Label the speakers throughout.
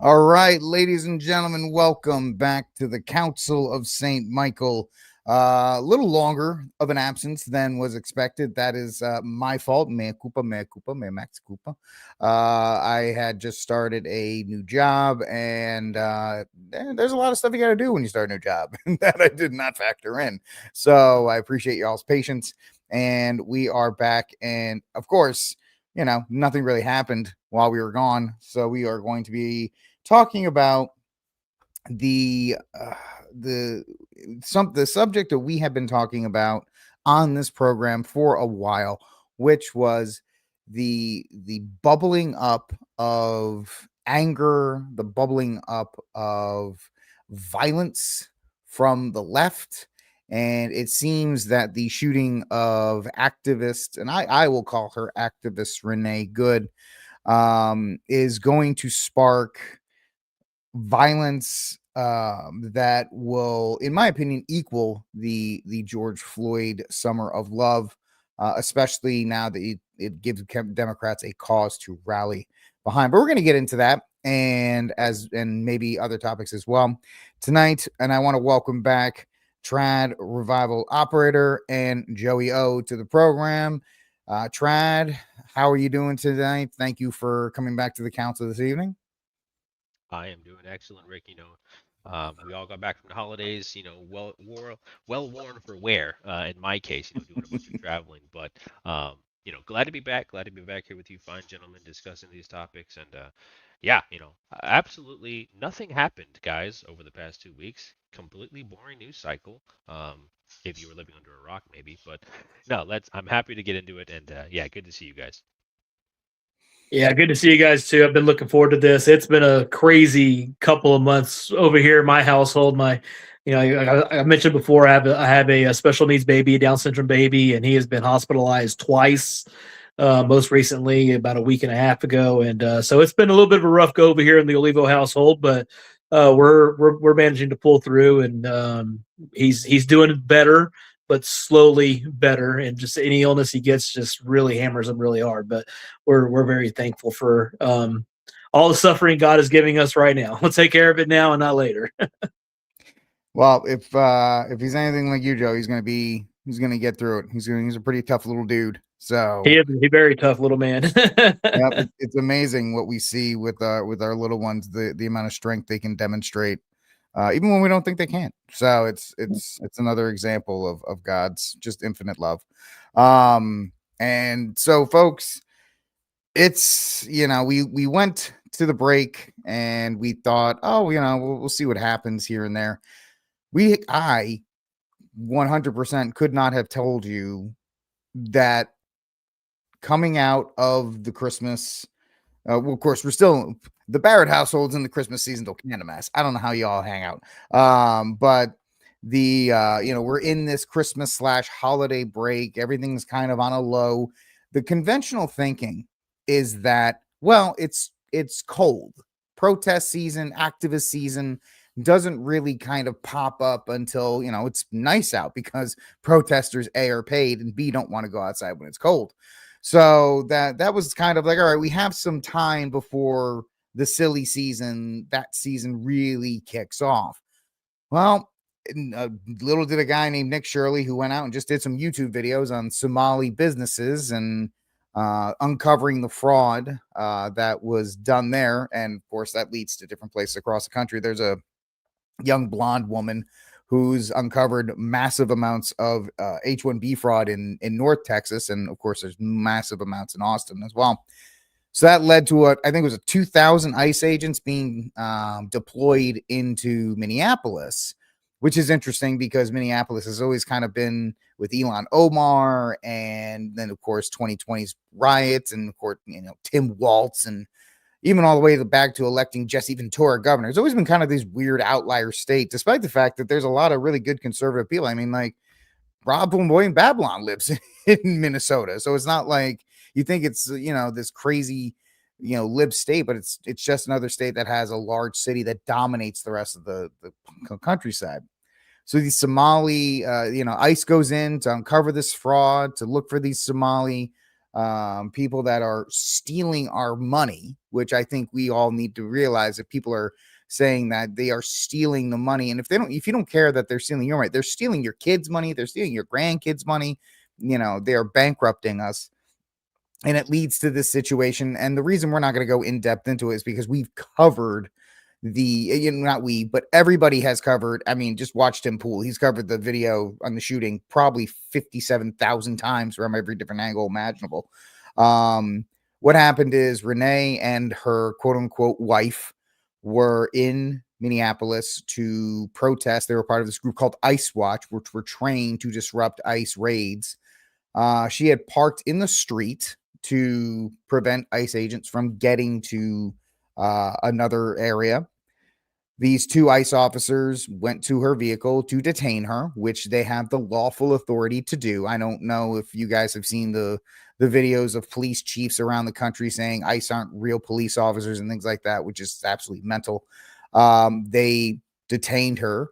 Speaker 1: All right, ladies and gentlemen, welcome back to the Council of St. Michael. A little longer of an absence than was expected. That is my fault. Mea culpa, mea culpa, mea max culpa. I had just started a new job, and there's a lot of stuff you got to do when you start a new job that I did not factor in. So I appreciate y'all's patience, and we are back. And of course, nothing really happened while we were gone. So we are going to be talking about the uh, the the subject that we have been talking about on this program for a while, which was the bubbling up of anger, the bubbling up of violence from the left. And it seems that the shooting of activist, and I will call her activist Renee Good, is going to spark violence that will, in my opinion, equal the George Floyd Summer of Love, especially now that it gives Democrats a cause to rally behind. But we're going to get into that and maybe other topics as well tonight. And I want to welcome back Trad Revival Operator and Joey O to the program. Trad, how are you doing tonight? Thank you for coming back to the council this evening.
Speaker 2: I am doing excellent, Rick. We all got back from the holidays. Well worn for wear. In my case, doing a bunch of traveling. But glad to be back. Glad to be back here with you, fine gentlemen, discussing these topics. And yeah, absolutely nothing happened, guys, over the past 2 weeks. Completely boring news cycle. If you were living under a rock, maybe. But no, let's. I'm happy to get into it. And yeah, good to see you guys.
Speaker 3: Yeah, good to see you guys too. I've been looking forward to this. It's been a crazy couple of months over here in my household. I mentioned before, I have a special needs baby, a Down syndrome baby, and he has been hospitalized twice. Most recently, about a week and a half ago, and so it's been a little bit of a rough go over here in the Olivo household, but we're managing to pull through, and he's doing better, but slowly better. And just any illness he gets just really hammers him really hard. But we're very thankful for all the suffering God is giving us right now. We'll take care of it now and not later.
Speaker 1: Well, if he's anything like you, Joe, he's gonna get through it. He's a pretty tough little dude. So
Speaker 3: He is a very tough little man.
Speaker 1: yeah, it's amazing what we see with our little ones, the amount of strength they can demonstrate, even when we don't think they can. So it's another example of God's just infinite love. And so folks, it's we went to the break and we thought, oh, we'll see what happens here and there. I 100% could not have told you that coming out of the Christmas, well, of course, we're still the Barrett households in the Christmas season till Candlemas. I don't know how y'all hang out, but we're in this Christmas / holiday break. Everything's kind of on a low. The conventional thinking is that, well, it's cold, protest season, activist season doesn't really kind of pop up until it's nice out, because protesters A are paid and B don't want to go outside when it's cold. So that was kind of like, all right, we have some time before the silly season, that season really kicks off. Well, little did a guy named Nick Shirley, who went out and just did some YouTube videos on Somali businesses and uncovering the fraud that was done there. And of course, that leads to different places across the country. There's a young blonde woman who's uncovered massive amounts of H-1B fraud in North Texas. And of course, there's massive amounts in Austin as well. So that led to I think it was 2,000 ICE agents being deployed into Minneapolis, which is interesting because Minneapolis has always kind of been with Elon Omar, and then of course 2020's riots, and of course Tim Walz, and even all the way back to electing Jesse Ventura governor. It's always been kind of these weird outlier state, despite the fact that there's a lot of really good conservative people. I mean, like Rob Flamboyant Babylon lives in Minnesota. So it's not like you think it's, this crazy, lib state, but it's just another state that has a large city that dominates the rest of the countryside. So the Somali, ICE goes in to uncover this fraud, to look for these Somali people that are stealing our money, which I think we all need to realize that people are saying that they are stealing the money. And if you don't care that they're stealing your money, they're stealing your kids' money, they're stealing your grandkids' money, they are bankrupting us. And it leads to this situation. And the reason we're not going to go in depth into it is because we've covered not we, but everybody has covered. I mean, just watch Tim Pool. He's covered the video on the shooting probably 57,000 times from every different angle imaginable. What happened is Renee and her quote unquote wife were in Minneapolis to protest. They were part of this group called Ice Watch, which were trained to disrupt ICE raids. She had parked in the street to prevent ICE agents from getting to another area. These two ICE officers went to her vehicle to detain her, which they have the lawful authority to do. I don't know if you guys have seen the videos of police chiefs around the country saying ICE aren't real police officers and things like that, which is absolutely mental. They detained her.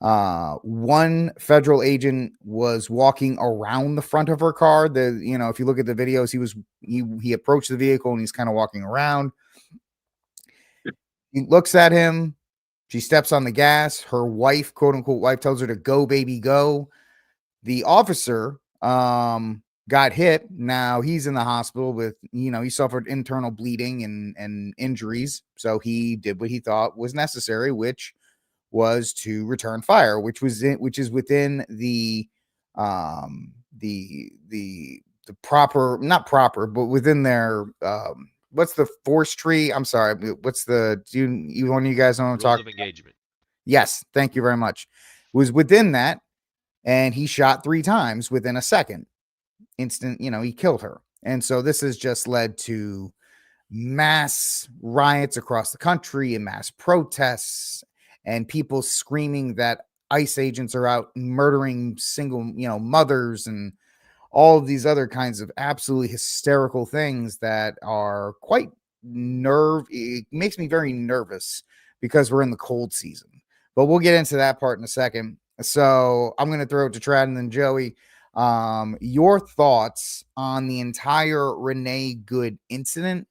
Speaker 1: One federal agent was walking around the front of her car. If you look at the videos, he approached the vehicle and he's kind of walking around. He looks at him. She steps on the gas. Her wife, quote unquote wife, tells her to go, baby, go. The officer got hit. Now he's in the hospital with, he suffered internal bleeding and injuries. So he did what he thought was necessary, which was to return fire, which is within the proper, not proper, but within their what's the force tree? I'm sorry. What's the you one of you guys want to talk?
Speaker 2: Rules of engagement.
Speaker 1: Yes, thank you very much. It was within that, and he shot 3 times within a second. Instant, he killed her. And so this has just led to mass riots across the country and mass protests and people screaming that ICE agents are out murdering single, mothers and all of these other kinds of absolutely hysterical things that are quite it makes me very nervous because we're in the cold season. But we'll get into that part in a second. So I'm going to throw it to Trad and then Joey. Your thoughts on the entire Renee Good incident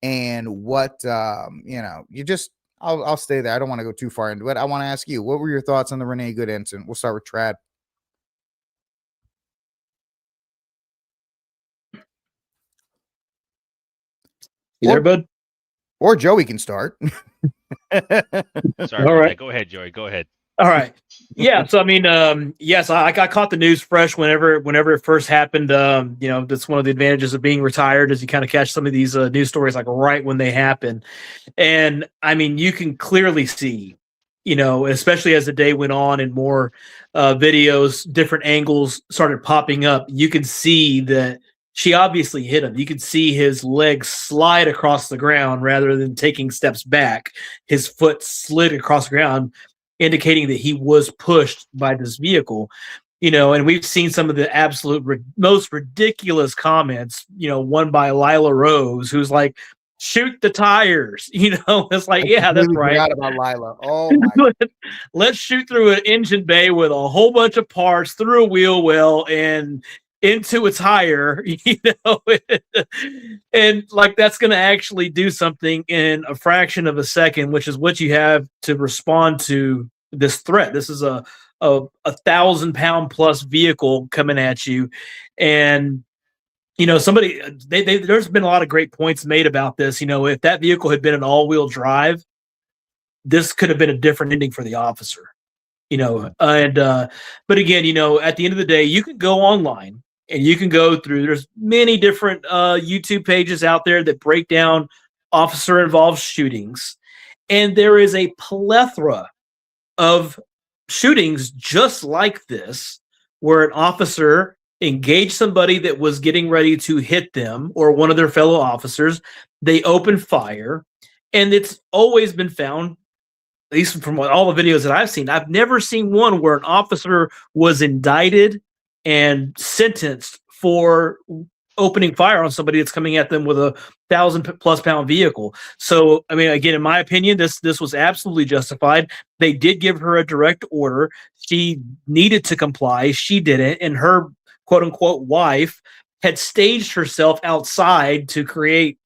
Speaker 1: and what, I'll stay there. I don't want to go too far into it. I want to ask you, what were your thoughts on the Renee Good incident? We'll start with Trad.
Speaker 3: You there, bud?
Speaker 1: Or Joey can start.
Speaker 2: Sorry. All right. Go ahead, Joey. Go ahead.
Speaker 3: All right. Yeah. So, I mean, yes, I caught the news fresh whenever it first happened. That's one of the advantages of being retired is you kind of catch some of these news stories like right when they happen. And I mean, you can clearly see, especially as the day went on and more videos, different angles started popping up, you can see that she obviously hit him. You could see his legs slide across the ground rather than taking steps back. His foot slid across the ground, indicating that he was pushed by this vehicle, and we've seen some of the absolute most ridiculous comments, one by Lila Rose, who's like, shoot the tires, it's like, yeah, that's right.
Speaker 1: Forgot about Lila. Oh my.
Speaker 3: Let's shoot through an engine bay with a whole bunch of parts through a wheel well and into a tire, and like that's going to actually do something in a fraction of a second, which is what you have to respond to this threat. This is a 1,000-pound plus vehicle coming at you, and somebody there's been a lot of great points made about this. If that vehicle had been an all-wheel drive, this could have been a different ending for the officer. But again, at the end of the day, you can go online and you can go through, there's many different YouTube pages out there that break down officer involved shootings. And there is a plethora of shootings just like this, where an officer engaged somebody that was getting ready to hit them or one of their fellow officers. They open fire, and it's always been found, at least from all the videos that I've seen, I've never seen one where an officer was indicted and sentenced for opening fire on somebody that's coming at them with a 1,000+ pound vehicle. So, I mean, again, in my opinion, this was absolutely justified. They did give her a direct order. She needed to comply. She didn't. And her quote unquote wife had staged herself outside to create,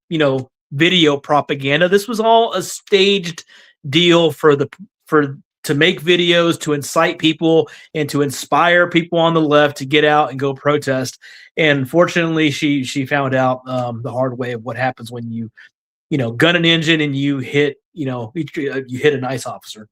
Speaker 3: video propaganda. This was all a staged deal for to make videos to incite people and to inspire people on the left to get out and go protest. And fortunately, she found out the hard way of what happens when you gun an engine and you hit you hit an ICE officer.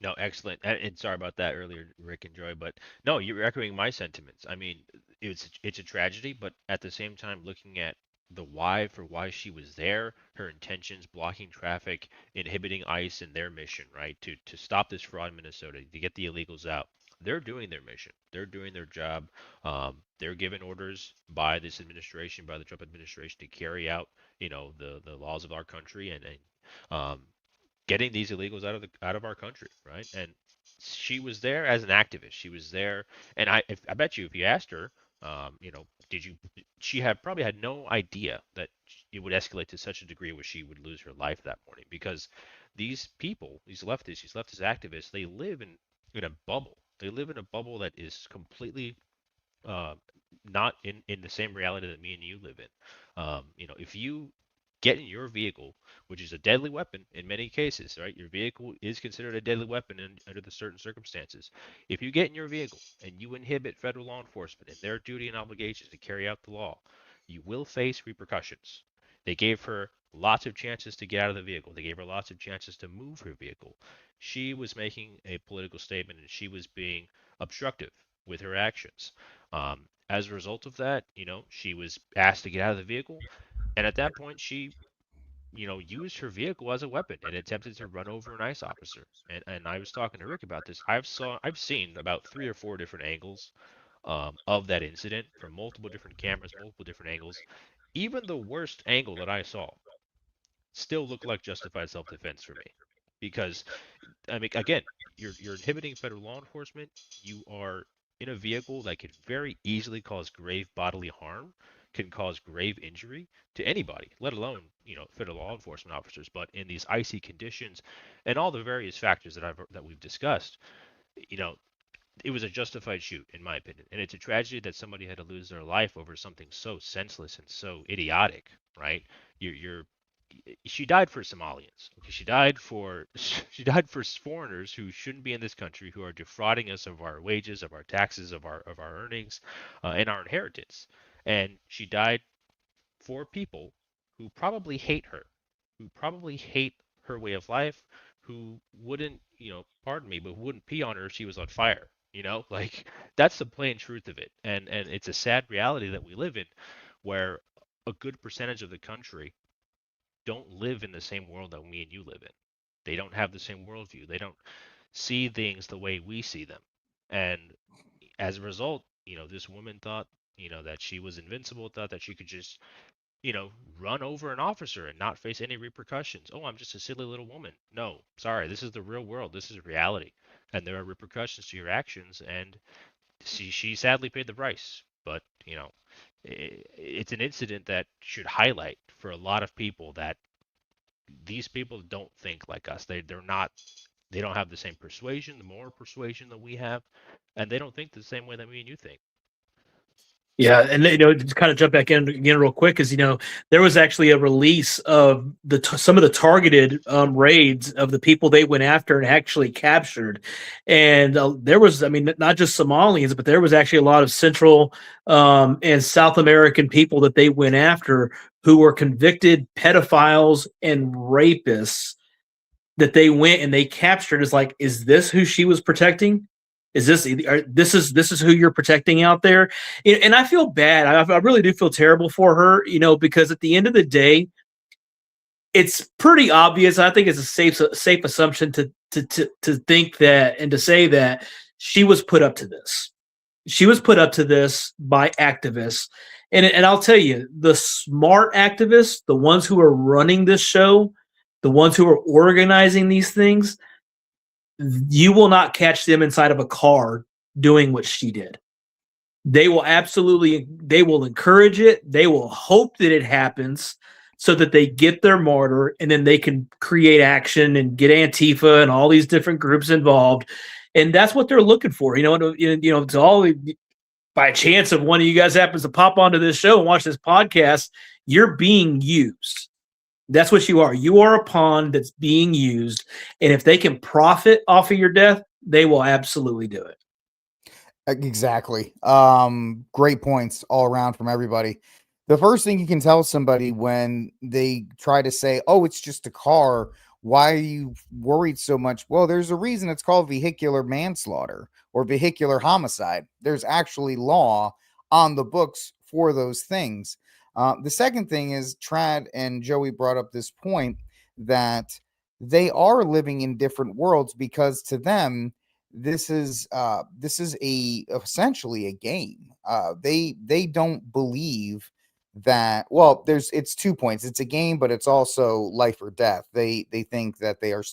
Speaker 2: No, excellent. And sorry about that earlier, Rick and Joy, but no, you're echoing my sentiments. I mean, it's a tragedy, but at the same time, looking at the why for why she was there, her intentions, blocking traffic, inhibiting ICE and their mission, right, to stop this fraud in Minnesota, to get the illegals out. They're doing their mission. They're doing their job. They're given orders by this administration, by the Trump administration, to carry out, the laws of our country and um, getting these illegals out of our country, right? And she was there as an activist. She was there, and I bet you if you asked her, did you? She had probably had no idea that it would escalate to such a degree where she would lose her life that morning because these people, these leftist activists, they live in a bubble. They live in a bubble that is completely uh, not in the same reality that me and you live in. If you get in your vehicle, which is a deadly weapon in many cases, right? Your vehicle is considered a deadly weapon under the certain circumstances. If you get in your vehicle and you inhibit federal law enforcement in their duty and obligations to carry out the law, you will face repercussions. They gave her lots of chances to get out of the vehicle. They gave her lots of chances to move her vehicle. She was making a political statement and she was being obstructive with her actions. As a result of that, she was asked to get out of the vehicle. And at that point, she, used her vehicle as a weapon and attempted to run over an ICE officer. And I was talking to Rick about this. I've seen about 3 or 4 different angles of that incident from multiple different cameras, multiple different angles. Even the worst angle that I saw still looked like justified self-defense for me, because I mean, again, you're inhibiting federal law enforcement. You are in a vehicle that could very easily cause grave bodily harm, can cause grave injury to anybody, let alone federal law enforcement officers. But in these icy conditions, and all the various factors that we've discussed, you know, it was a justified shoot, in my opinion. And it's a tragedy that somebody had to lose their life over something so senseless and so idiotic, right? You're she died for Somalians. Okay, she died for she died for foreigners who shouldn't be in this country, who are defrauding us of our wages, of our taxes, of our earnings, and our inheritance. And she died for people who probably hate her, who probably hate her way of life, who wouldn't, pardon me, but wouldn't pee on her if she was on fire. Like that's the plain truth of it. And it's a sad reality that we live in where a good percentage of the country don't live in the same world that me and you live in. They don't have the same worldview. They don't see things the way we see them. And as a result, this woman thought, that she was invincible, thought that she could just, run over an officer and not face any repercussions. Oh, I'm just a silly little woman. No, sorry, this is the real world. This is reality. And there are repercussions to your actions. And she sadly paid the price. But, it's an incident that should highlight for a lot of people that these people don't think like us. They don't have the same persuasion, the moral persuasion that we have, and they don't think the same way that me and you think.
Speaker 3: Yeah, and just kind of jump back in again real quick, because there was actually a release of some of the targeted raids of the people they went after and actually captured, and there was, I mean, not just Somalians, but there was actually a lot of Central and South American people that they went after who were convicted pedophiles and rapists that they went and they captured. Is like, is this who she was protecting? Is this is who you're protecting out there? And I feel bad. I really do feel terrible for her, because at the end of the day, it's pretty obvious. I think it's a safe assumption to think that and to say that she was put up to this. She was put up to this by activists. And I'll tell you, the smart activists, the ones who are running this show, the ones who are organizing these things, you will not catch them inside of a car doing what she did. They will encourage it. They will hope that it happens so that they get their martyr, and then they can create action and get Antifa and all these different groups involved. And that's what they're looking for. It's all by chance of one of you guys happens to pop onto this show and watch this podcast, you're being used. That's what you are. You are a pawn that's being used. And if they can profit off of your death, they will absolutely do it.
Speaker 1: Exactly. Great points all around from everybody. The first thing you can tell somebody when they try to say, "Oh, it's just a car. Why are you worried so much?" Well, there's a reason it's called vehicular manslaughter or vehicular homicide. There's actually law on the books for those things. The second thing is Trad and Joey brought up this point that they are living in different worlds because to them this is a essentially a game. They don't believe that, well, it's 2 points. It's a game, but it's also life or death. They think that they are,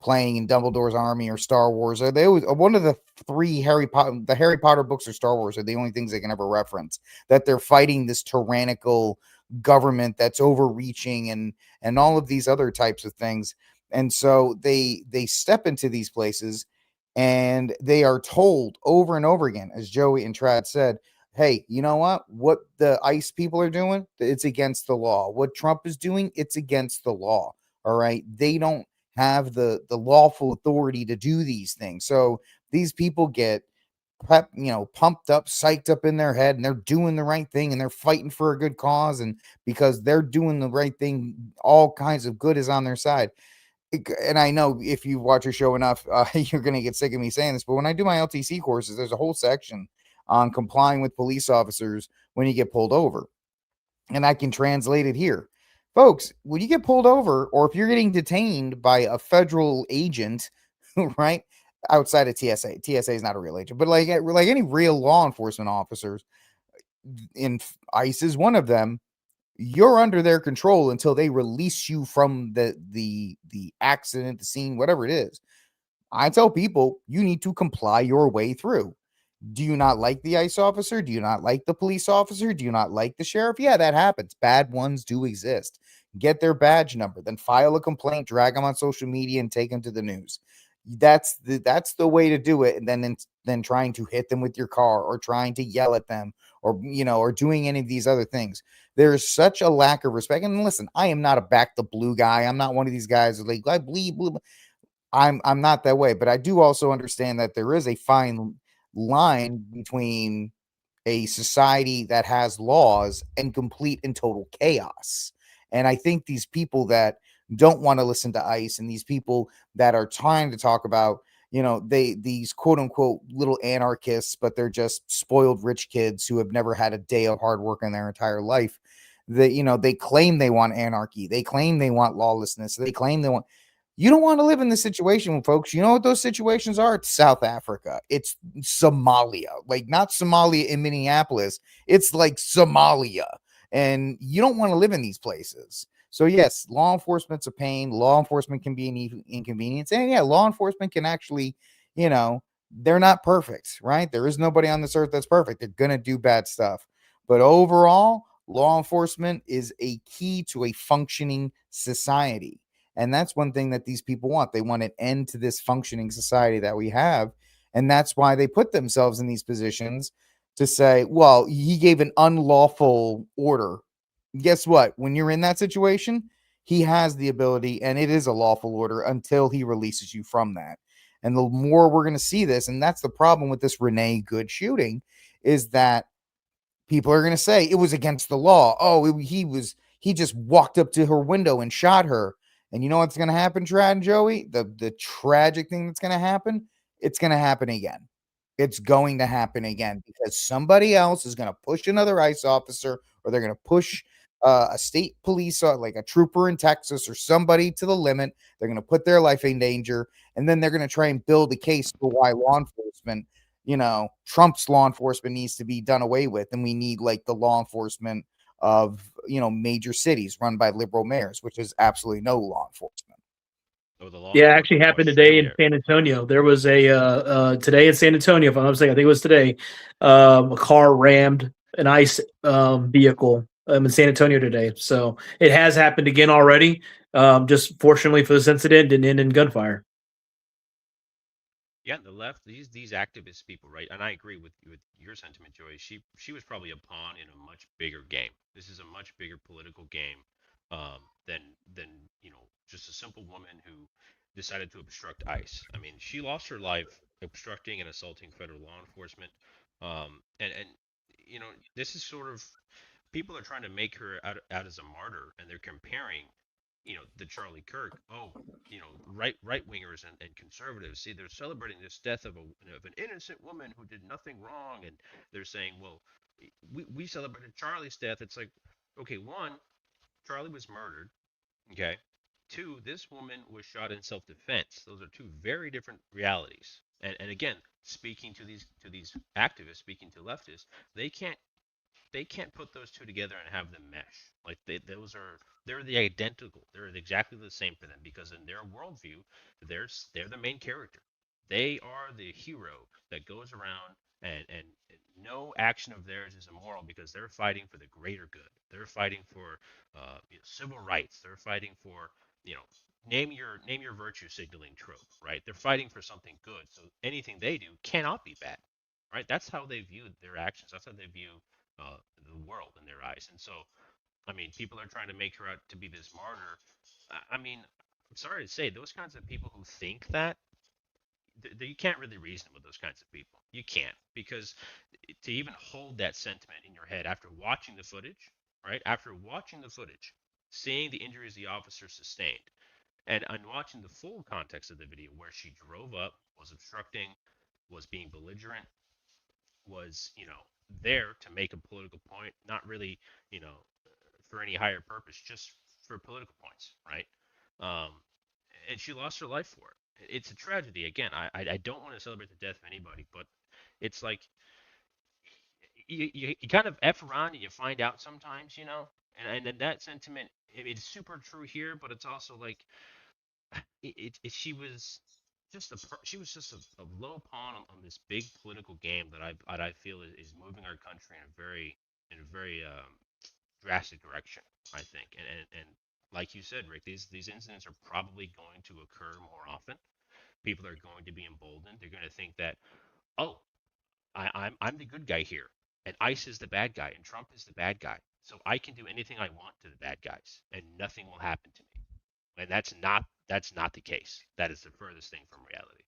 Speaker 1: playing in Dumbledore's army or Star Wars. Or they always one of the the Harry Potter books or Star Wars are the only things they can ever reference, that they're fighting this tyrannical government that's overreaching and all of these other types of things. And so they step into these places and they are told over and over again, as Joey and Trad said, hey, you know what the ICE people are doing, it's against the law. What Trump is doing, it's against the law. All right, they don't have the lawful authority to do these things. So these people get pumped up, psyched up in their head, and they're doing the right thing and they're fighting for a good cause. And because they're doing the right thing, all kinds of good is on their side. And I know if you watch your show enough, you're going to get sick of me saying this, but when I do my LTC courses, there's a whole section on complying with police officers when you get pulled over. And I can translate it here. Folks, when you get pulled over or if you're getting detained by a federal agent, right, outside of TSA is not a real agent, but like any real law enforcement officers, in ICE is one of them, you're under their control until they release you from the accident, the scene, whatever it is. I tell people you need to comply your way through. Do you not like the ICE officer? Do you not like the police officer? Do you not like the sheriff? Yeah, that happens. Bad ones do exist. Get their badge number, then file a complaint, drag them on social media, and take them to the news. That's the way to do it. And then trying to hit them with your car or trying to yell at them or doing any of these other things. There's such a lack of respect. And listen, I am not a back the blue guy. I'm not one of these guys who like I bleed blue. I'm not that way, but I do also understand that there is a fine line between a society that has laws and complete and total chaos. And I think these people that don't want to listen to ICE and these people that are trying to talk about, these quote unquote little anarchists, but they're just spoiled rich kids who have never had a day of hard work in their entire life. They claim they want anarchy. They claim they want lawlessness. They claim they want. You don't want to live in this situation, folks. You know what those situations are? It's South Africa. It's Somalia. Like not Somalia in Minneapolis. It's like Somalia. And you don't want to live in these places. So yes, law enforcement's a pain. Law enforcement can be an inconvenience. And yeah, law enforcement can actually, they're not perfect, right? There is nobody on this earth that's perfect. They're going to do bad stuff. But overall, law enforcement is a key to a functioning society. And that's one thing that these people want. They want an end to this functioning society that we have. And that's why they put themselves in these positions to say, well, he gave an unlawful order. Guess what? When you're in that situation, he has the ability, and it is a lawful order until he releases you from that. And the more we're going to see this, and that's the problem with this Renee Good shooting, is that people are going to say it was against the law. Oh, he just walked up to her window and shot her. And you know what's going to happen, Trad and Joey? The tragic thing that's going to happen, it's going to happen again. It's going to happen again because somebody else is going to push another ICE officer, or they're going to push a state police, like a trooper in Texas or somebody to the limit. They're going to put their life in danger. And then they're going to try and build a case for why law enforcement, Trump's law enforcement needs to be done away with. And we need like the law enforcement of, major cities run by liberal mayors, which is absolutely no law enforcement.
Speaker 3: Yeah, it actually happened today in San Antonio. There was a today in San Antonio, if I'm not mistaken, I think it was today, a car rammed an ICE vehicle in San Antonio today. So it has happened again already. Just fortunately for this incident, didn't end in gunfire.
Speaker 2: Yeah, the left, these activist people, right? And I agree with your sentiment, Joy. She was probably a pawn in a much bigger game. This is a much bigger political game than just a simple woman who decided to obstruct ICE. I mean, she lost her life obstructing and assaulting federal law enforcement. And this is sort of people are trying to make her out as a martyr, and they're comparing, the Charlie Kirk. Oh, right wingers and conservatives. See, they're celebrating this death of an innocent woman who did nothing wrong, and they're saying, well, we celebrated Charlie's death. It's like, okay, one, Charlie was murdered. Okay. Two, this woman was shot in self-defense. Those are two very different realities. And again, speaking to these activists, speaking to leftists, they can't they can't put those two together and have them mesh. Like they're the identical. They're exactly the same for them because in their worldview, they're the main character. They are the hero that goes around and no action of theirs is immoral because they're fighting for the greater good. They're fighting for civil rights. They're fighting for you know name your virtue signaling trope, right? They're fighting for something good. So anything they do cannot be bad, right? That's how they view their actions. That's how they view the world in their eyes. And so, I mean, people are trying to make her out to be this martyr. I mean, I'm sorry to say, those kinds of people who think that, you can't really reason with those kinds of people. You can't, because to even hold that sentiment in your head after watching the footage, right? After watching the footage, seeing the injuries the officer sustained, and watching the full context of the video where she drove up, was obstructing, was being belligerent, was there to make a political point, not really for any higher purpose, just for political points, right? Um, and she lost her life for it. It's a tragedy. Again, I don't want to celebrate the death of anybody, but it's like you kind of f around and you find out sometimes, and then that sentiment, it's super true here, but it's also like she was she was just a low pawn on this big political game that I feel is moving our country in a very drastic direction. I think, and like you said, Rick, these incidents are probably going to occur more often. People are going to be emboldened. They're going to think that, oh, I'm the good guy here, and ICE is the bad guy, and Trump is the bad guy, so I can do anything I want to the bad guys, and nothing will happen to me. And that's not the case. That is the furthest thing from reality.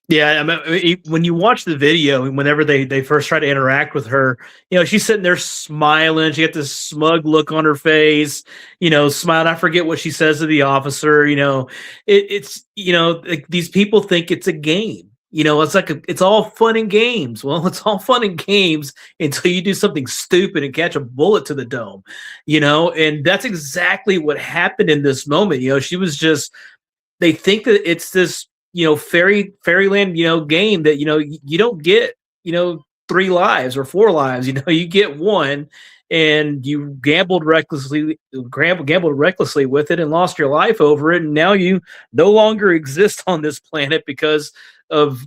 Speaker 3: Yeah, I mean, when you watch the video and whenever they first try to interact with her, she's sitting there smiling. She got this smug look on her face, smiling. I forget what she says to the officer. It's like these people think it's a game. It's like it's all fun and games. Well, it's all fun and games until you do something stupid and catch a bullet to the dome. And that's exactly what happened in this moment. She was just they think that it's this fairyland game that you don't get three lives or four lives. You get one, and you gambled recklessly with it and lost your life over it, and now you no longer exist on this planet because of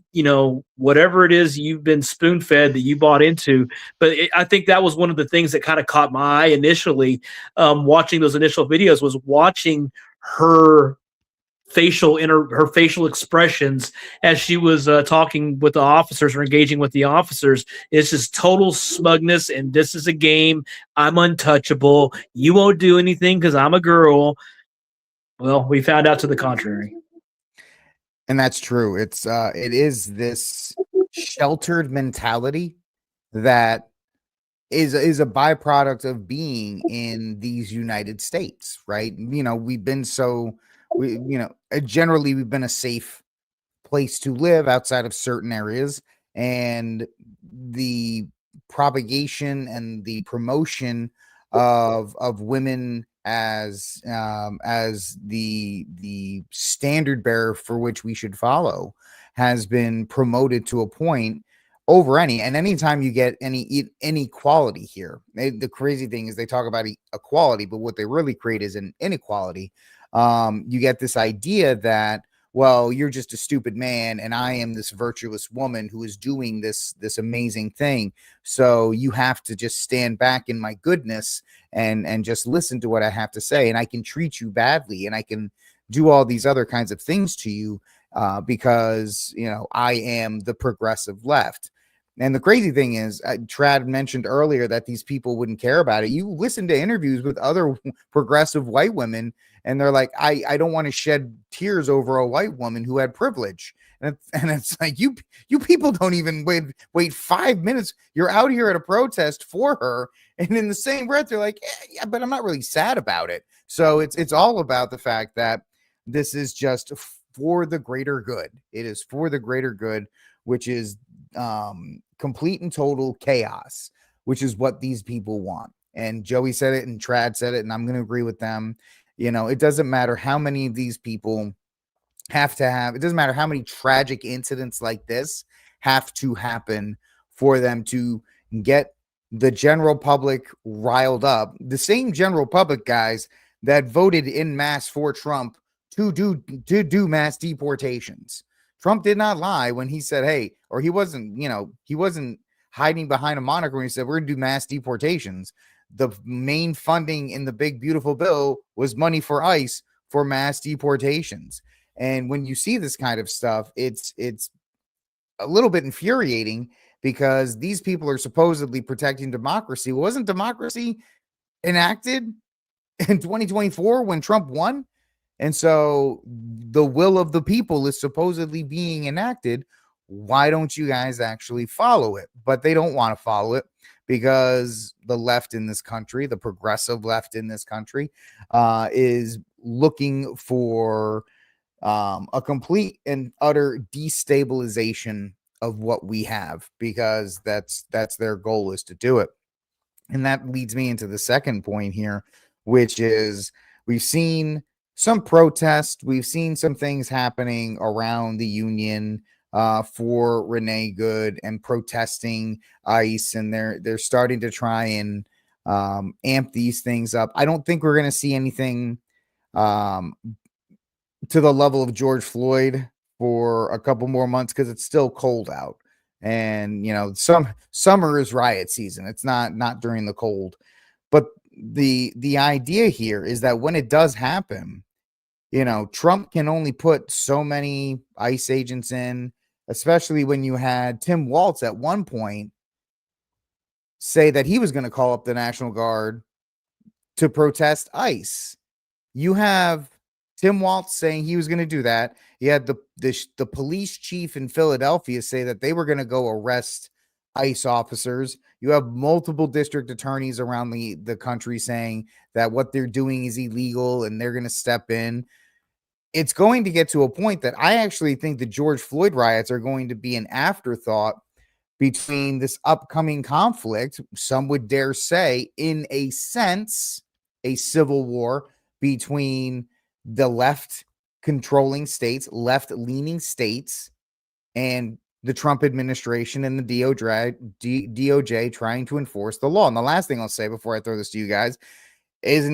Speaker 3: whatever it is you've been spoon fed that you bought into. But I think that was one of the things that kind of caught my eye initially, watching those initial videos, was watching her her facial expressions as she was talking with the officers or engaging with the officers. It's just total smugness, and this is a game. I'm untouchable. You won't do anything because I'm a girl. Well, we found out to the contrary.
Speaker 1: And that's true. It is this sheltered mentality that is a byproduct of being in these United States, right? We've been generally we've been a safe place to live outside of certain areas, and the propagation and the promotion of women as the standard bearer for which we should follow has been promoted to a point over anytime you get any inequality here. The crazy thing is they talk about equality, but what they really create is an inequality. You get this idea that, well, you're just a stupid man and I am this virtuous woman who is doing this amazing thing, so you have to just stand back in my goodness and just listen to what I have to say, and I can treat you badly and I can do all these other kinds of things to you, because, I am the progressive left. And the crazy thing is, Trad mentioned earlier that these people wouldn't care about it. You listen to interviews with other progressive white women, and they're like, I don't want to shed tears over a white woman who had privilege. And it's like, you people don't even wait 5 minutes. You're out here at a protest for her, and in the same breath, they're like, yeah, but I'm not really sad about it. So it's all about the fact that this is just for the greater good. It is for the greater good, which is complete and total chaos, which is what these people want. And Joey said it and Trad said it, and I'm going to agree with them. It doesn't matter how many of these people it doesn't matter how many tragic incidents like this have to happen for them to get the general public riled up. The same general public, guys, that voted in mass for Trump to do mass deportations. Trump did not lie when he said, hey, or he wasn't hiding behind a moniker when he said, we're going to do mass deportations. The main funding in the big, beautiful bill was money for ICE for mass deportations. And when you see this kind of stuff, it's a little bit infuriating because these people are supposedly protecting democracy. Wasn't democracy enacted in 2024 when Trump won? And so the will of the people is supposedly being enacted. Why don't you guys actually follow it? But they don't want to follow it because the left in this country, the progressive left in this country, is looking for a complete and utter destabilization of what we have, because that's their goal, is to do it. And that leads me into the second point here, which is we've seen some protests. We've seen some things happening around the union for Renee Good and protesting ICE, and they're starting to try and amp these things up. I don't think we're going to see anything to the level of George Floyd for a couple more months because it's still cold out. And summer is riot season. It's not during the cold. But the idea here is that when it does happen, Trump can only put so many ICE agents in, especially when you had Tim Walz at one point say that he was going to call up the National Guard to protest ICE. You have Tim Walz saying he was going to do that. You had the police chief in Philadelphia say that they were going to go arrest ICE officers. You have multiple district attorneys around the country saying that what they're doing is illegal and they're going to step in. It's going to get to a point that I actually think the George Floyd riots are going to be an afterthought between this upcoming conflict. Some would dare say, in a sense, a civil war between the left controlling states, left leaning states, and the Trump administration and the DOJ trying to enforce the law. And the last thing I'll say before I throw this to you guys is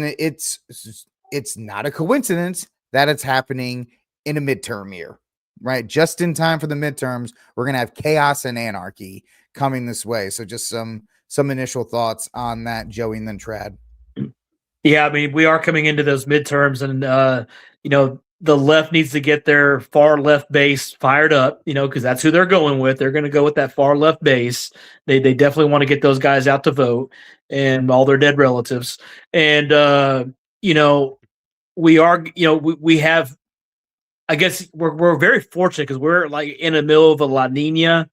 Speaker 1: it's not a coincidence that it's happening in a midterm year, right? Just in time for the midterms, we're going to have chaos and anarchy coming this way. So just some initial thoughts on that, Joey, and then Trad.
Speaker 3: Yeah, I mean, we are coming into those midterms, and the left needs to get their far left base fired up, because that's who they're going with. They're going to go with that far left base. They definitely want to get those guys out to vote and all their dead relatives. And we are, we have. I guess we're very fortunate because we're like in the middle of a La Nina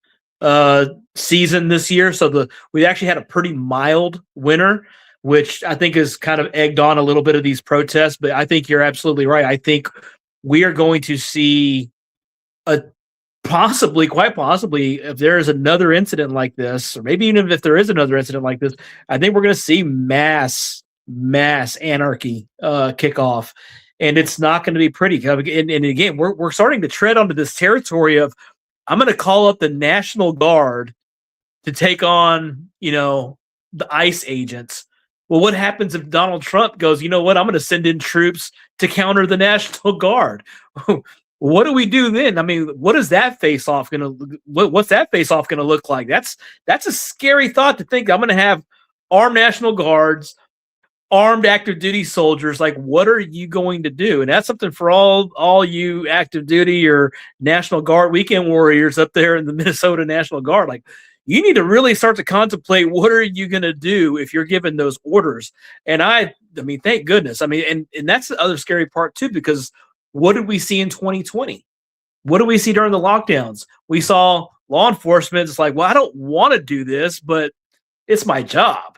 Speaker 3: season this year, so we actually had a pretty mild winter, which I think has kind of egged on a little bit of these protests. But I think you're absolutely right. I think we are going to see quite possibly, if there is another incident like this, or maybe even if there is another incident like this, I think we're going to see mass anarchy kick off. And it's not going to be pretty. And again, we're starting to tread onto this territory of, I'm going to call up the National Guard to take on, the ICE agents. Well, what happens if Donald Trump goes, you know what, I'm going to send in troops to counter the National Guard? What do we do then? I mean, what is that face-off going to? What's that face-off going to look like? That's a scary thought to think. I'm going to have armed National Guards armed active duty soldiers, like, what are you going to do? And that's something for all you active duty or National Guard weekend warriors up there in the Minnesota National Guard. Like, you need to really start to contemplate, what are you going to do if you're given those orders? And I mean, thank goodness. I mean, and that's the other scary part too, because what did we see in 2020? What did we see during the lockdowns? We saw law enforcement. It's like, well, I don't want to do this, but it's my job.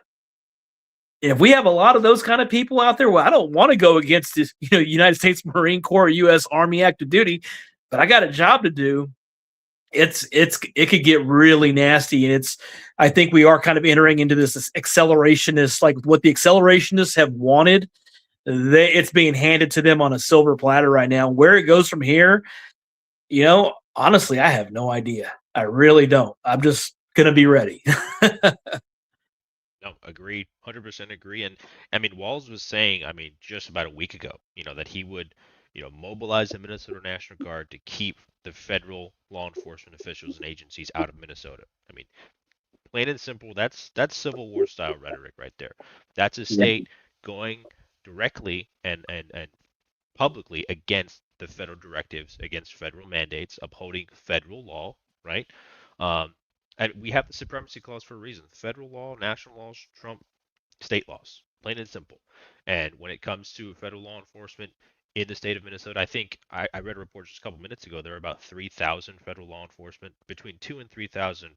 Speaker 3: And if we have a lot of those kind of people out there, well, I don't want to go against this, United States Marine Corps, U.S. Army active duty, but I got a job to do. It could get really nasty, and I think we are kind of entering into this accelerationist, like what the accelerationists have wanted. It's being handed to them on a silver platter right now. Where it goes from here, honestly, I have no idea. I really don't. I'm just gonna be ready.
Speaker 2: No, agreed, 100% agree. And I mean, Walls was saying, I mean, just about a week ago, that he would, mobilize the Minnesota National Guard to keep the federal law enforcement officials and agencies out of Minnesota. I mean, plain and simple, that's Civil War style rhetoric right there. That's a
Speaker 3: Yeah.
Speaker 2: state going directly and publicly against the federal directives, against federal mandates, upholding federal law, right? Um, and we have the supremacy clause for a reason. Federal law, national laws trump state laws, plain and simple. And when it comes to federal law enforcement in the state of Minnesota, I think I read a report just a couple minutes ago. There are about 3,000 federal law enforcement, between 2 and 3,000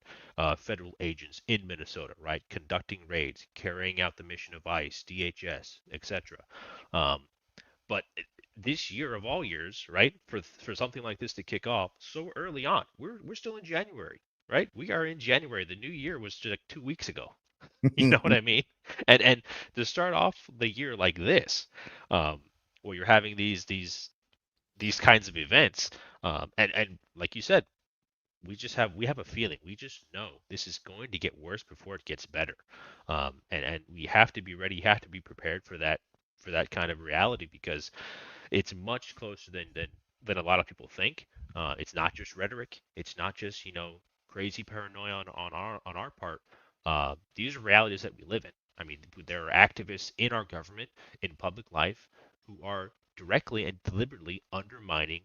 Speaker 2: federal agents in Minnesota, right, conducting raids, carrying out the mission of ICE, DHS, etc. Um, but this year of all years, right, for something like this to kick off so early on, we're still in January, right? We are in January. The new year was just like 2 weeks ago. You know what I mean? And to start off the year like this, um, where you're having these kinds of events, and like you said, we have a feeling. We just know this is going to get worse before it gets better, and we have to be ready. You have to be prepared for that kind of reality, because it's much closer than a lot of people think. It's not just rhetoric. It's not just crazy paranoia on our part. These are realities that we live in. I mean, there are activists in our government, in public life, who are directly and deliberately undermining,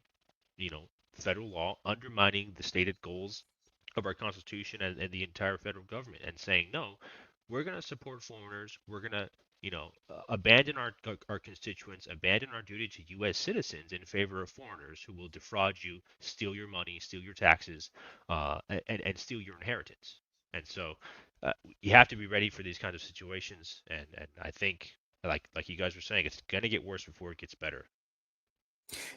Speaker 2: you know, federal law, undermining the stated goals of our Constitution and the entire federal government, and saying, no, we're going to support foreigners. We're going to, abandon our constituents, abandon our duty to U.S. citizens in favor of foreigners who will defraud you, steal your money, steal your taxes, and steal your inheritance. And so you have to be ready for these kinds of situations. And I think, like you guys were saying, it's going to get worse before it gets better.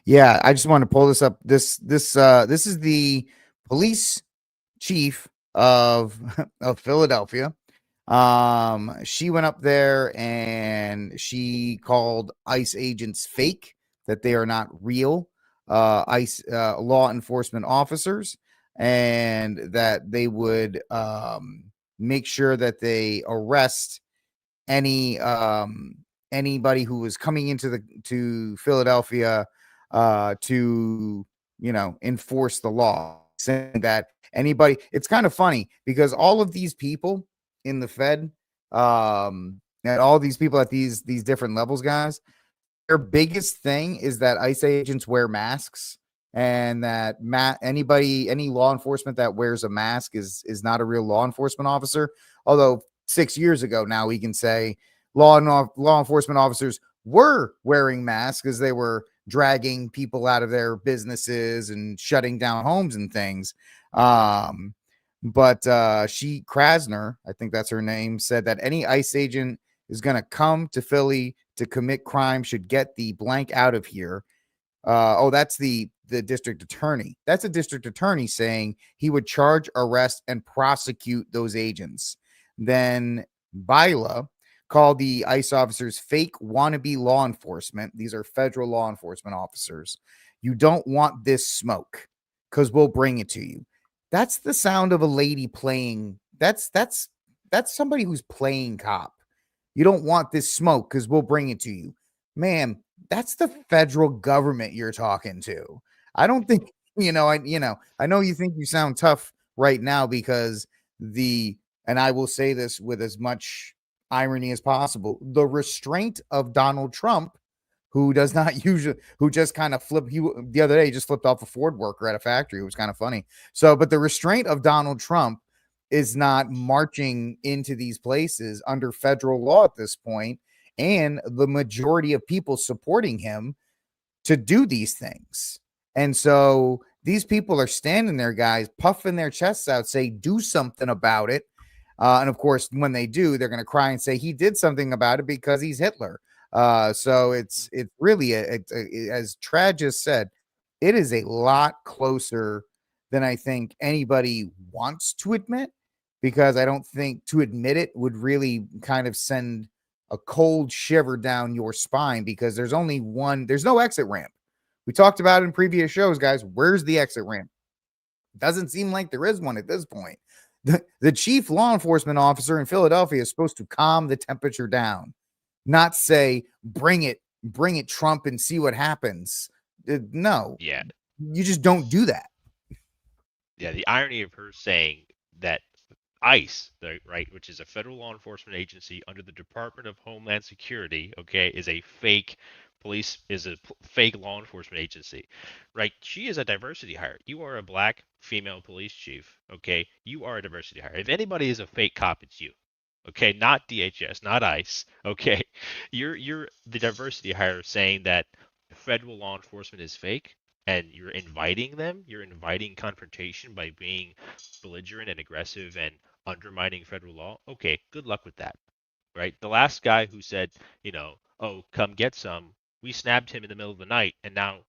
Speaker 1: Yeah, I just want to pull this up. This is the police chief of of Philadelphia. She went up there and she called ICE agents fake, that they are not real ICE law enforcement officers, and that they would make sure that they arrest anybody who was coming to Philadelphia to enforce the law, saying that anybody, it's kind of funny because all of these people in the Fed, and all these people at these different levels, guys, their biggest thing is that ICE agents wear masks, and that any law enforcement that wears a mask is not a real law enforcement officer. Although 6 years ago now we can say law enforcement officers were wearing masks because they were dragging people out of their businesses and shutting down homes and things. But Krasner, I think that's her name, said that any ICE agent is going to come to Philly to commit crime should get the blank out of here. That's the district attorney. That's a district attorney saying he would charge, arrest, and prosecute those agents. Then Bila called the ICE officers fake wannabe law enforcement. These are federal law enforcement officers. You don't want this smoke because we'll bring it to you. That's the sound of a lady playing. That's somebody who's playing cop. You don't want this smoke because we'll bring it to you. Ma'am, that's the federal government you're talking to. I don't think, I know you think you sound tough right now because and I will say this with as much irony as possible. The restraint of Donald Trump, who does not usually, who just kind of flipped, the other day he just flipped off a Ford worker at a factory. It was kind of funny. So, but the restraint of Donald Trump is not marching into these places under federal law at this point, and the majority of people supporting him to do these things. And so these people are standing there, guys, puffing their chests out, say, do something about it. And of course, when they do, they're going to cry and say he did something about it because he's Hitler. So it's really as Trad just said, it is a lot closer than I think anybody wants to admit, because I don't think to admit it would really kind of send a cold shiver down your spine, because there's no exit ramp. We talked about it in previous shows, guys. Where's the exit ramp? Doesn't seem like there is one at this point. The chief law enforcement officer in Philadelphia is supposed to calm the temperature down, not say, bring it, Trump, and see what happens. No.
Speaker 2: Yeah.
Speaker 1: You just don't do that.
Speaker 2: Yeah, the irony of her saying that ICE, right, which is a federal law enforcement agency under the Department of Homeland Security, okay, is a fake fake law enforcement agency, right? She is a diversity hire. You are a black female police chief, okay? You are a diversity hire. If anybody is a fake cop, it's you, okay? Not DHS, not ICE, okay? You're the diversity hire saying that federal law enforcement is fake, and you're inviting confrontation by being belligerent and aggressive and undermining federal law. Okay, good luck with that, right? The last guy who said, oh, come get some, we snapped him in the middle of the night, and now,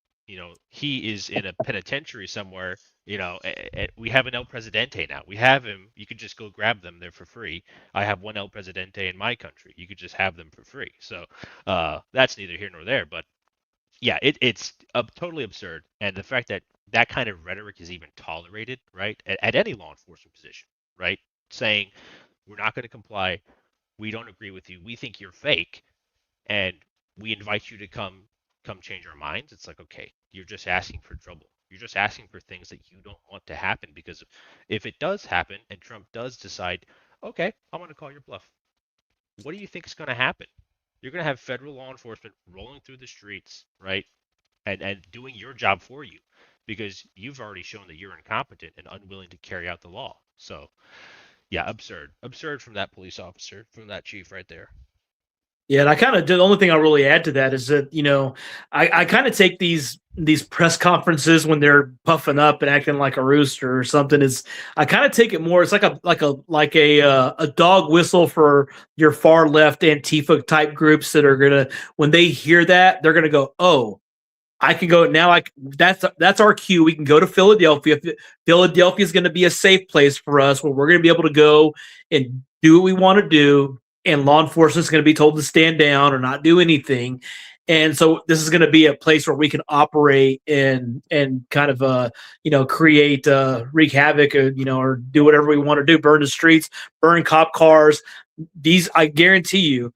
Speaker 2: he is in a penitentiary somewhere. We have an El Presidente now. We have him. You could just go grab them. They're for free. I have one El Presidente in my country. You could just have them for free. So that's neither here nor there. But yeah, it's totally absurd. And the fact that that kind of rhetoric is even tolerated, right, at any law enforcement position, right, saying we're not going to comply, we don't agree with you, we think you're fake, and we invite you to come change our minds. It's like, okay, you're just asking for trouble. You're just asking for things that you don't want to happen, because if it does happen and Trump does decide, okay, I'm going to call your bluff, what do you think is going to happen? You're going to have federal law enforcement rolling through the streets, right? And doing your job for you, because you've already shown that you're incompetent and unwilling to carry out the law. So, yeah, absurd from that police officer, from that chief right there.
Speaker 3: Yeah, and I kind of the only thing I'll really add to that is that I kind of take these press conferences when they're puffing up and acting like a rooster or something. Is I kind of take it more. It's like a dog whistle for your far left Antifa type groups that are gonna, when they hear that, they're gonna go, oh, I can go now. That's our cue. We can go to Philadelphia. Philadelphia is going to be a safe place for us, where we're going to be able to go and do what we want to do, and law enforcement is going to be told to stand down or not do anything. And so this is going to be a place where we can operate and kind of create wreak havoc, or do whatever we want to do, burn the streets, burn cop cars. I guarantee you,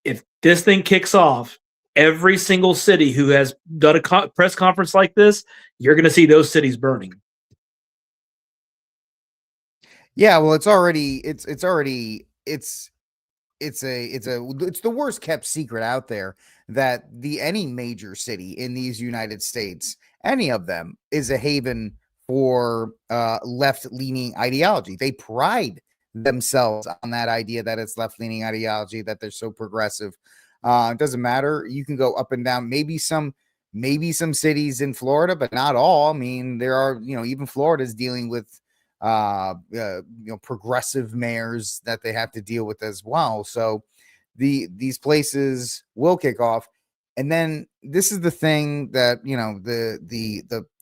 Speaker 3: if this thing kicks off, every single city who has done a press conference like this, you're going to see those cities burning.
Speaker 1: Yeah, well, it's the worst kept secret out there that any major city in these United States, any of them, is a haven for left-leaning ideology. They pride themselves on that idea that it's left-leaning ideology, that they're so progressive. It doesn't matter. You can go up and down. Maybe some cities in Florida, but not all. I mean, there are, even Florida's dealing with progressive mayors that they have to deal with as well. So these places will kick off. And then this is the thing that,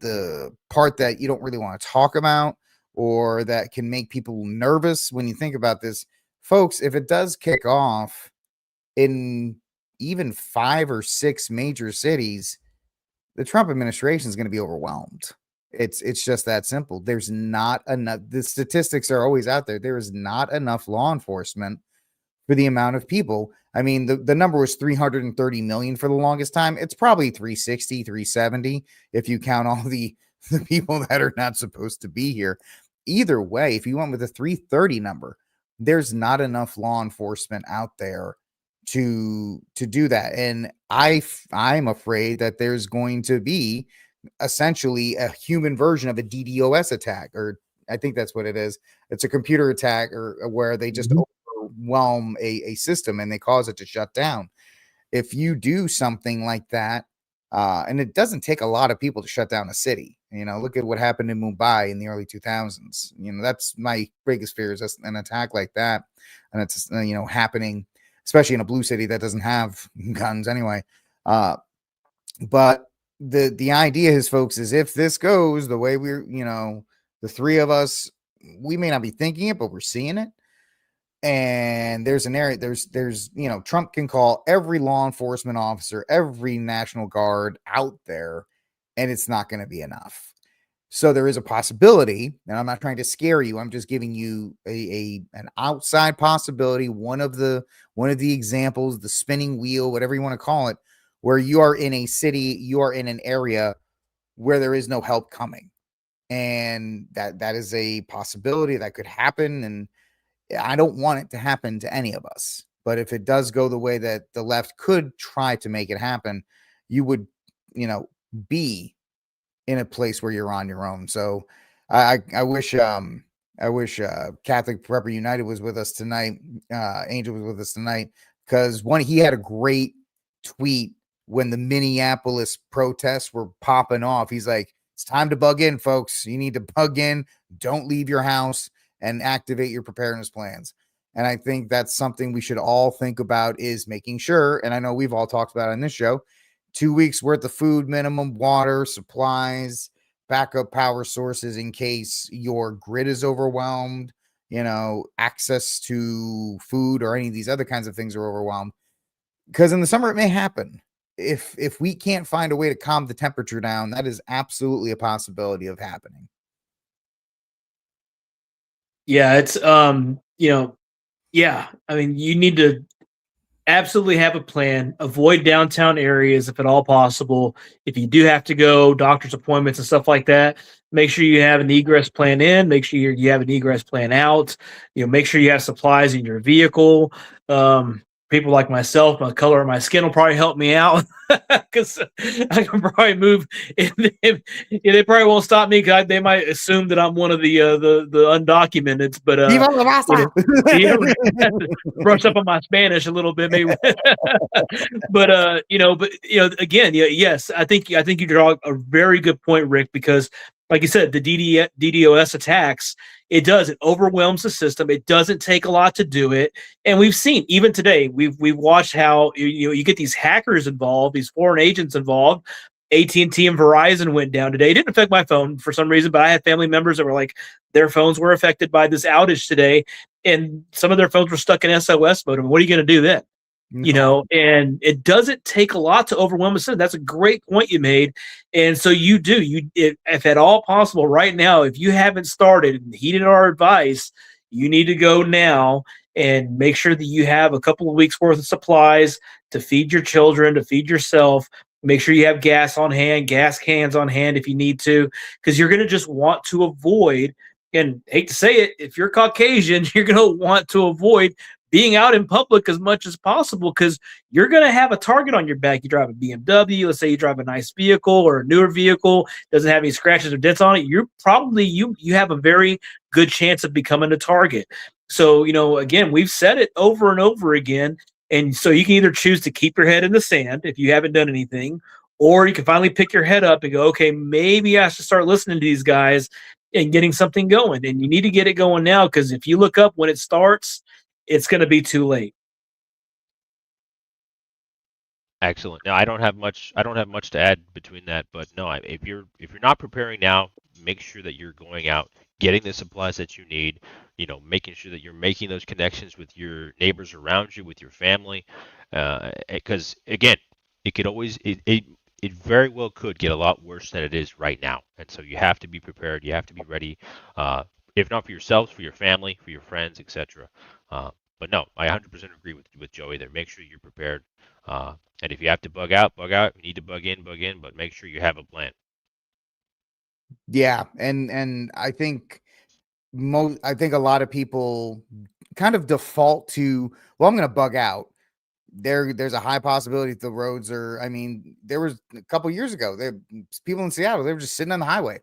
Speaker 1: the part that you don't really want to talk about, or that can make people nervous when you think about this, folks. If it does kick off in even 5 or 6 major cities, the Trump administration is going to be overwhelmed. It's just that simple. There's not enough. The statistics are always out there. There is not enough law enforcement for the amount of people. I mean, the number was 330 million for the longest time. It's probably 360, 370 if you count all the people that are not supposed to be here. Either way, if you went with a 330 number, there's not enough law enforcement out there to do that. And I'm afraid that there's going to be essentially a human version of a DDoS attack, or I think that's what it is. It's a computer attack, or where they just overwhelm a system and they cause it to shut down. If you do something like that, and it doesn't take a lot of people to shut down a city. Look at what happened in Mumbai in the early 2000s. That's my biggest fear, is an attack like that, and it's happening, especially in a blue city that doesn't have guns anyway. But the idea is, folks, is if this goes the way we're, the three of us, we may not be thinking it, but we're seeing it. And there's an area, there's Trump can call every law enforcement officer, every National Guard out there, and it's not going to be enough. So there is a possibility, and I'm not trying to scare you, I'm just giving you an outside possibility, one of the examples, the spinning wheel, whatever you want to call it, where you are in a city, you are in an area where there is no help coming. And that is a possibility that could happen. And I don't want it to happen to any of us. But if it does go the way that the left could try to make it happen, you would, be in a place where you're on your own. So I wish Catholic Prepper United was with us tonight. Angel was with us tonight, because he had a great tweet when the Minneapolis protests were popping off. He's like, it's time to bug in, folks. You need to bug in. Don't leave your house and activate your preparedness plans. And I think that's something we should all think about, is making sure, and I know we've all talked about it on this show, 2 weeks worth of food minimum, water, supplies, backup power sources in case your grid is overwhelmed, access to food or any of these other kinds of things are overwhelmed. Because in the summer it may happen. If we can't find a way to calm the temperature down, that is absolutely a possibility of happening.
Speaker 3: Yeah, it's yeah. I mean, you need to absolutely have a plan. Avoid downtown areas if at all possible. If you do have to go, doctor's appointments and stuff like that, make sure you have an egress plan in. Make sure you have an egress plan out. Make sure you have supplies in your vehicle. People like myself, my color of my skin will probably help me out, because I can probably move. They probably won't stop me, because they might assume that I'm one of the undocumented. But brush up on my Spanish a little bit, maybe. But again, yes, I think you draw a very good point, Rick, because like you said, the DDoS attacks, it overwhelms the system. It doesn't take a lot to do it, and we've seen even today. We've watched how you get these hackers involved, these foreign agents involved. AT&T and Verizon went down today. It didn't affect my phone for some reason, but I had family members that were like, their phones were affected by this outage today, and some of their phones were stuck in SOS mode. What are you going to do then? And it doesn't take a lot to overwhelm a system. That's a great point you made. And so if at all possible right now, if you haven't started and heeded our advice, you need to go now and make sure that you have a couple of weeks worth of supplies to feed your children, to feed yourself. Make sure you have gas on hand, gas cans on hand if you need to, because you're going to just want to avoid, and hate to say it, if you're Caucasian, you're going to want to avoid being out in public as much as possible, because you're going to have a target on your back. You drive a BMW, let's say you drive a nice vehicle or a newer vehicle, doesn't have any scratches or dents on it. You're probably, you have a very good chance of becoming a target. So, again, we've said it over and over again. And so you can either choose to keep your head in the sand if you haven't done anything, or you can finally pick your head up and go, okay, maybe I should start listening to these guys and getting something going. And you need to get it going now, because if you look up when it starts, it's going to be too late.
Speaker 2: Excellent. No, I don't have much to add between that, but no, if you're not preparing now, make sure that you're going out, getting the supplies that you need, making sure that you're making those connections with your neighbors around you, with your family, because again, it could always it very well could get a lot worse than it is right now, and so you have to be prepared. You have to be ready, if not for yourselves, for your family, for your friends, etc. But no, I 100% agree with Joey there. Make sure you're prepared. And if you have to bug out, bug out. You need to bug in, but make sure you have a plan.
Speaker 1: Yeah, and I think a lot of people kind of default to, well, I'm going to bug out. There's a high possibility the roads are, I mean, there was a couple years ago, there people in Seattle, they were just sitting on the highway.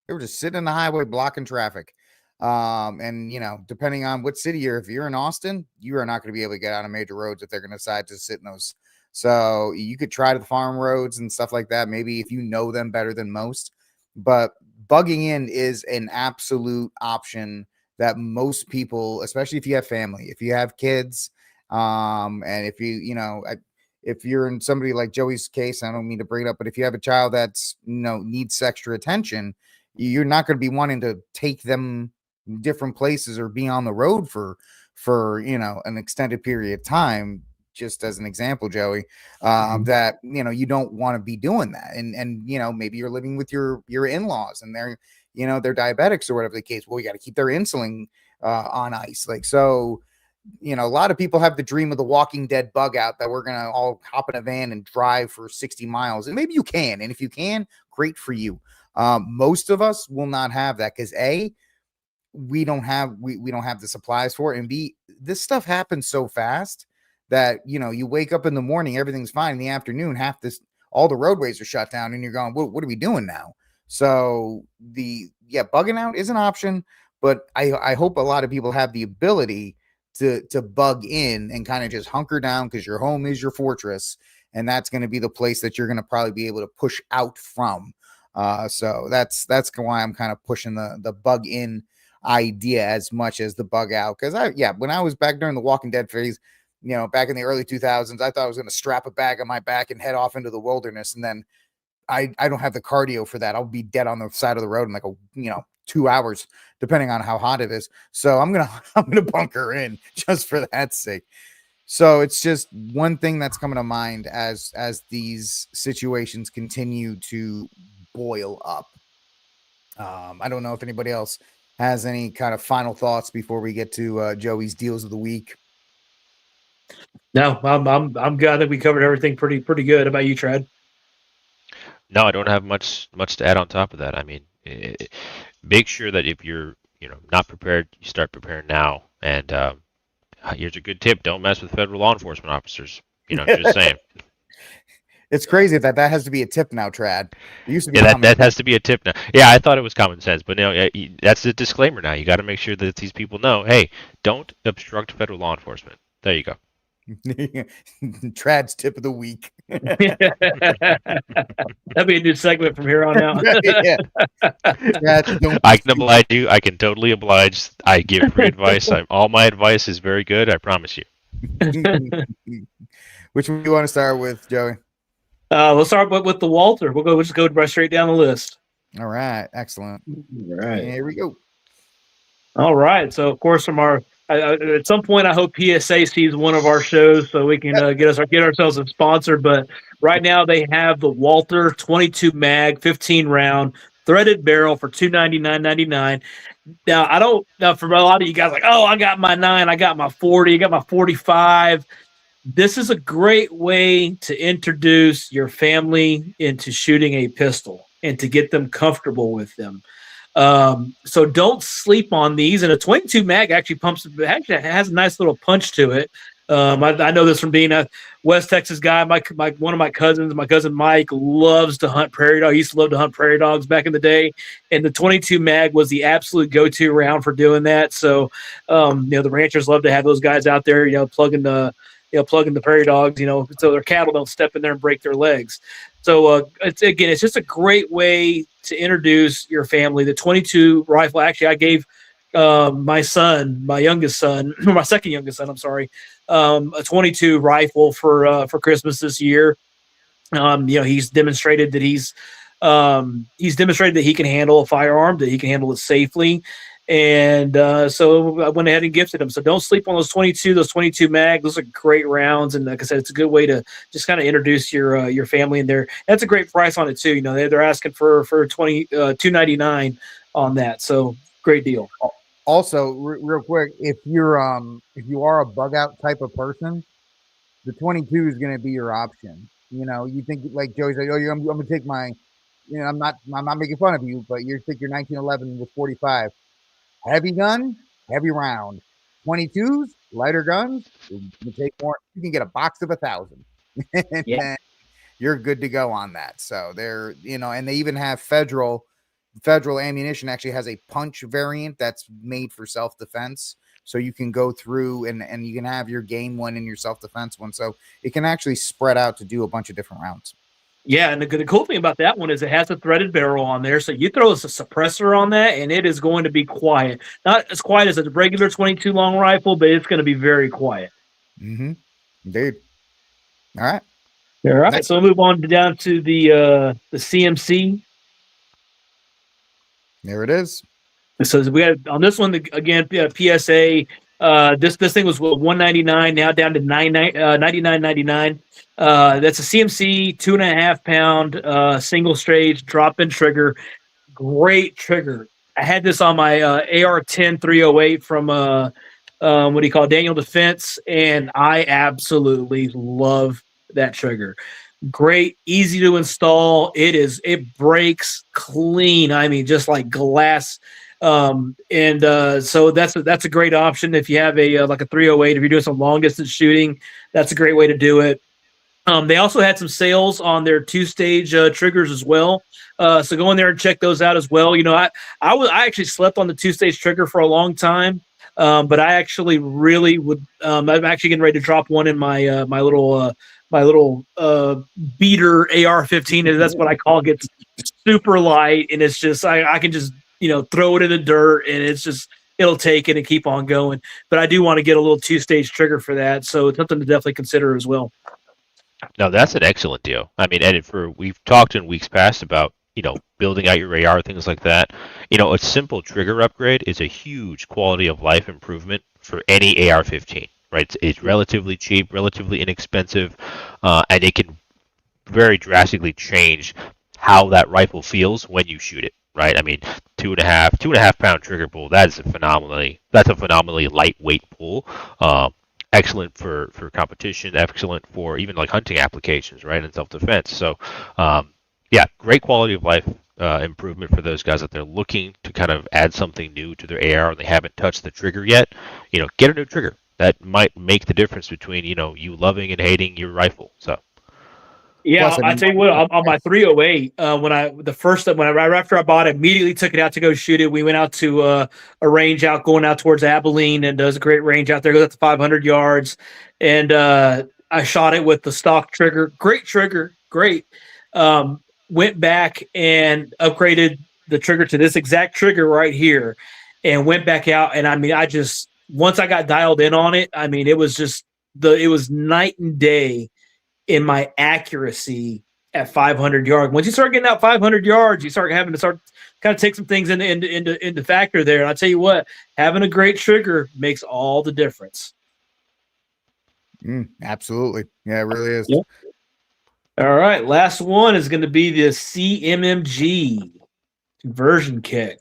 Speaker 1: They were just sitting on the highway blocking traffic. And depending on what city if you're in Austin, you are not going to be able to get on a major roads if they're going to decide to sit in those. So you could try the farm roads and stuff like that, maybe if you know them better than most. But bugging in is an absolute option that most people, especially if you have family, if you have kids, and if if you're in somebody like Joey's case, I don't mean to bring it up, but if you have a child that's needs extra attention, you're not going to be wanting to take them different places or be on the road for an extended period of time. Just as an example, Joey, that you don't want to be doing that, and maybe you're living with your in-laws and they're diabetics or whatever the case. Well, you got to keep their insulin on ice, like so. A lot of people have the dream of the Walking Dead bug out that we're going to all hop in a van and drive for 60 miles. And maybe you can. And if you can, great for you. Most of us will not have that because we don't have the supplies for it. And B, this stuff happens so fast that, you wake up in the morning, everything's fine. In the afternoon, all the roadways are shut down and you're going, what are we doing now? So bugging out is an option, but I hope a lot of people have the ability to bug in and kind of just hunker down because your home is your fortress, and that's going to be the place that you're going to probably be able to push out from. So that's why I'm kind of pushing the bug in idea as much as the bug out, because when I was back during the Walking Dead phase, back in the early 2000s, I thought I was going to strap a bag on my back and head off into the wilderness, and then I don't have the cardio for that. I'll be dead on the side of the road in like 2 hours, depending on how hot it is. So I'm gonna bunker in just for that sake. So it's just one thing that's coming to mind as these situations continue to boil up. I don't know if anybody else has any kind of final thoughts before we get to Joey's deals of the week.
Speaker 3: No, I'm good. I think we covered everything pretty good. How about you, Trad?
Speaker 2: No, I don't have much to add on top of that. I mean, make sure that if you're not prepared, you start preparing now. And here's a good tip: don't mess with federal law enforcement officers. Just saying.
Speaker 1: It's crazy that has to be a tip now, Trad. It used to be
Speaker 2: that has to be a tip now. Yeah, I thought it was common sense, but that's the disclaimer now. You got to make sure that these people know, hey, don't obstruct federal law enforcement. There you go.
Speaker 1: Trad's tip of the week.
Speaker 3: That'd be a new segment from here on out.
Speaker 1: Yeah.
Speaker 2: I can oblige you. I can totally oblige. I give free advice. All my advice is very good. I promise you.
Speaker 1: Which one do you want to start with, Joey?
Speaker 3: Let's start with the Walter. We'll just go right straight down the list.
Speaker 1: All right, excellent.
Speaker 3: All right,
Speaker 1: here we go.
Speaker 3: All right. So, of course, from our at some point, I hope PSA sees one of our shows so we can get ourselves a sponsor. But right now, they have the Walter 22 mag 15 round threaded barrel for $299.99. Now, I don't know, for a lot of you guys, like, oh, I got my 9, I got my 40, I got my 45. This is a great way to introduce your family into shooting a pistol and to get them comfortable with them. So don't sleep on these. And a 22 mag actually has a nice little punch to it. I know this from being a West Texas guy. One of my cousin Mike, loves to hunt prairie dogs. He used to love to hunt prairie dogs back in the day, and the 22 mag was the absolute go-to round for doing that. So, the ranchers love to have those guys out there, plugging the prairie dogs, so their cattle don't step in there and break their legs. So it's just a great way to introduce your family. The 22 rifle, actually, I gave my youngest son, my second youngest son, I'm sorry, a 22 rifle for Christmas this year. He's demonstrated that he can handle a firearm, that he can handle it safely. And so I went ahead and gifted him. So don't sleep on those 22 mag. Those are great rounds. And like I said, it's a good way to just kind of introduce your family in there. That's a great price on it too. They're asking for $299 on that. So great deal.
Speaker 1: Also, real quick, if you are a bug out type of person, the 22 is going to be your option. You think like Joey said, I'm going to take my, I'm not making fun of you, but you take your 1911 with 45. Heavy gun, heavy round. 22s, lighter guns, you take more. You can get a box of 1,000, and
Speaker 3: Yeah.
Speaker 1: then you're good to go on that. So they're, and they even have federal ammunition actually has a punch variant that's made for self-defense. So you can go through and you can have your game one and your self-defense one. So it can actually spread out to do a bunch of different rounds.
Speaker 3: Yeah, and the cool thing about that one is it has a threaded barrel on there, so you throw a suppressor on that, and it is going to be quiet. Not as quiet as a regular 22 long rifle, but it's going to be very quiet.
Speaker 1: Mm-hmm. Indeed. All right.
Speaker 3: All right,
Speaker 1: Next.
Speaker 3: so we'll move on down to the CMC.
Speaker 1: There it is.
Speaker 3: So we had on this one again PSA. This thing was $199, now down to $99.99. That's a CMC 2.5 pound single stage drop in trigger. Great trigger. I had this on my AR-10 308 from what do you call it, Daniel Defense, and I absolutely love that trigger. Great, easy to install. It breaks clean. I mean, just like glass. So that's a great option if you have a like a 308. If you're doing some long distance shooting, that's a great way to do it. They also had some sales on their 2-stage triggers as well. So go in there and check those out as well. I actually slept on the 2-stage trigger for a long time, but I actually really would. I'm actually getting ready to drop one in my my little beater AR-15. That's what I call it. It's super light, and it's just I can just throw it in the dirt, and it'll take it and keep on going. But I do want to get a little 2-stage trigger for that, so it's something to definitely consider as well.
Speaker 2: No, that's an excellent deal. I mean, and we've talked in weeks past about building out your AR, things like that. A simple trigger upgrade is a huge quality of life improvement for any AR-15. Right? It's relatively cheap, relatively inexpensive, and it can very drastically change how that rifle feels when you shoot it. Right? I mean, 2.5 pound trigger pull. That's a phenomenally lightweight pull. Excellent for competition, excellent for even like hunting applications, right, and self-defense. So, yeah, great quality of life improvement for those guys that they're looking to kind of add something new to their AR and they haven't touched the trigger yet. Get a new trigger. That might make the difference between you loving and hating your rifle. So.
Speaker 3: Yeah, I tell you what, on my 308, right after I bought it, immediately took it out to go shoot it. We went out to a range going out towards Abilene, and there's a great range out there. Goes up to 500 yards, and I shot it with the stock trigger. Great trigger, great. Went back and upgraded the trigger to this exact trigger right here, and went back out. And I mean, once I got dialed in on it, I mean, it was night and day in my accuracy at 500 yards. Once you start getting out 500 yards, you start having to kind of take some things into factor there. And I tell you what, having a great trigger makes all the difference.
Speaker 1: Absolutely. Yeah, it really is.
Speaker 3: Yep. All right. Last one is going to be the CMMG conversion kit.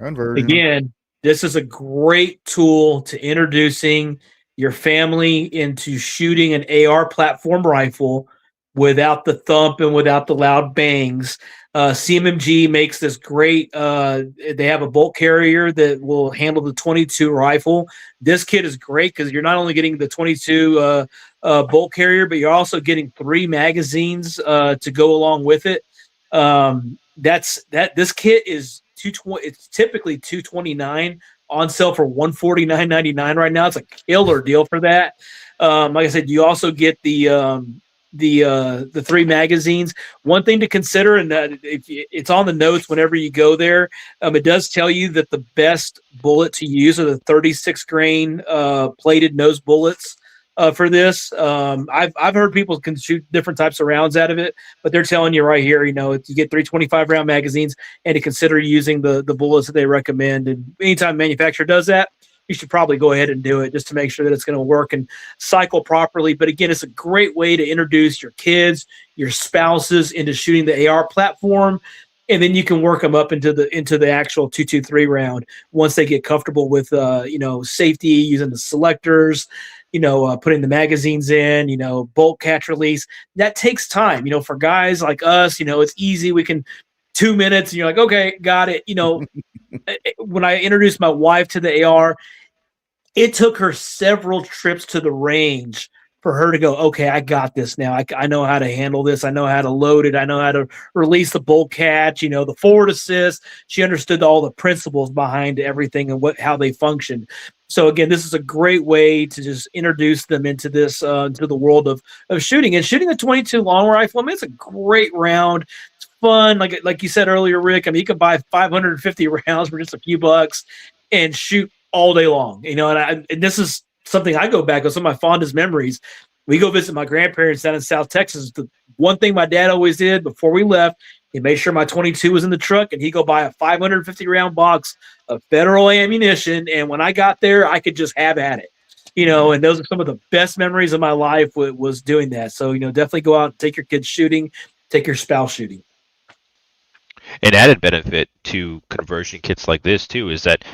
Speaker 3: Again, this is a great tool to introducing your family into shooting an AR platform rifle without the thump and without the loud bangs. CMMG makes this great. They have a bolt carrier that will handle the 22 rifle. This kit is great because you're not only getting the 22 bolt carrier, but you're also getting 3 magazines to go along with it. This kit is $220. It's typically $229. On sale for $149.99 right now. It's a killer deal for that. Like I said, you also get the 3 magazines. One thing to consider, and that it's on the notes whenever you go there, it does tell you that the best bullet to use are the 36 grain plated nose bullets. For this, I've heard people can shoot different types of rounds out of it, but they're telling you right here, you get 325 round magazines and to consider using the bullets that they recommend. And anytime a manufacturer does that, you should probably go ahead and do it just to make sure that it's going to work and cycle properly. But again, it's a great way to introduce your kids, your spouses into shooting the AR platform. And then you can work them up into the actual 223 round once they get comfortable with safety, using the selectors, putting the magazines in, bolt catch release. That takes time, for guys like us, it's easy. We can 2 minutes and you're like, okay, got it. When I introduced my wife to the AR, it took her several trips to the range for her to go, okay, I got this now. I know how to handle this. I know how to load it. I know how to release the bolt catch, the forward assist. She understood all the principles behind everything and how they function. So again, this is a great way to just introduce them into this, into the world of shooting and shooting a 22 long rifle. I mean, it's a great round. It's fun. Like you said earlier, Rick, I mean, you can buy 550 rounds for just a few bucks and shoot all day long, and this is something I go back with some of my fondest memories. We go visit my grandparents down in South Texas. The one thing my dad always did before we left, he made sure my 22 was in the truck, and he go buy a 550 round box of federal ammunition. And when I got there, I could just have at it, and those are some of the best memories of my life was doing that. So, definitely go out and take your kids shooting, take your spouse shooting.
Speaker 2: An added benefit to conversion kits like this too is that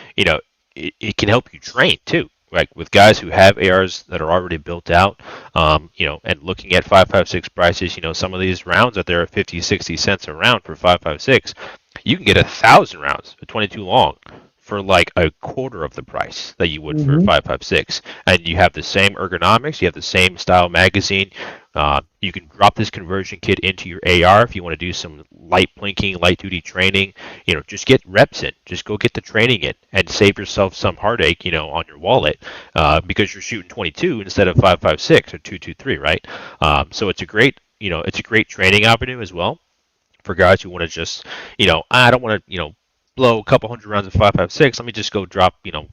Speaker 2: it can help you train too. Like with guys who have ARs that are already built out, and looking at 5.56 prices, some of these rounds that there are 50, 60 cents a round for 5.56, you can get 1,000 rounds for 22 long for like a quarter of the price that you would for 5.56, and you have the same ergonomics, you have the same style magazine. You can drop this conversion kit into your AR if you want to do some light blinking, light duty training. Just get reps in. Just go get the training in and save yourself some heartache, on your wallet, because you're shooting 22 instead of 5.56 or 2.23, right? So it's a great, it's a great training avenue as well for guys who want to just, I don't want to, blow a couple hundred rounds of 5.56. Let me just go drop, a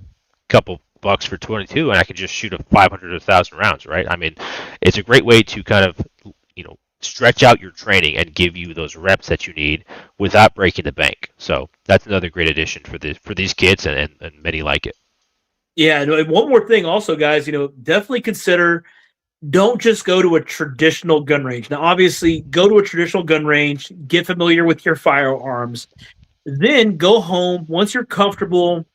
Speaker 2: couple bucks for 22, and I can just shoot a 500 or 1,000 rounds, right? I mean, it's a great way to kind of, stretch out your training and give you those reps that you need without breaking the bank. So that's another great addition for these kids, and many like it.
Speaker 3: Yeah, and one more thing also, guys, definitely consider, don't just go to a traditional gun range. Now, obviously, go to a traditional gun range, get familiar with your firearms, then go home. Once you're comfortable,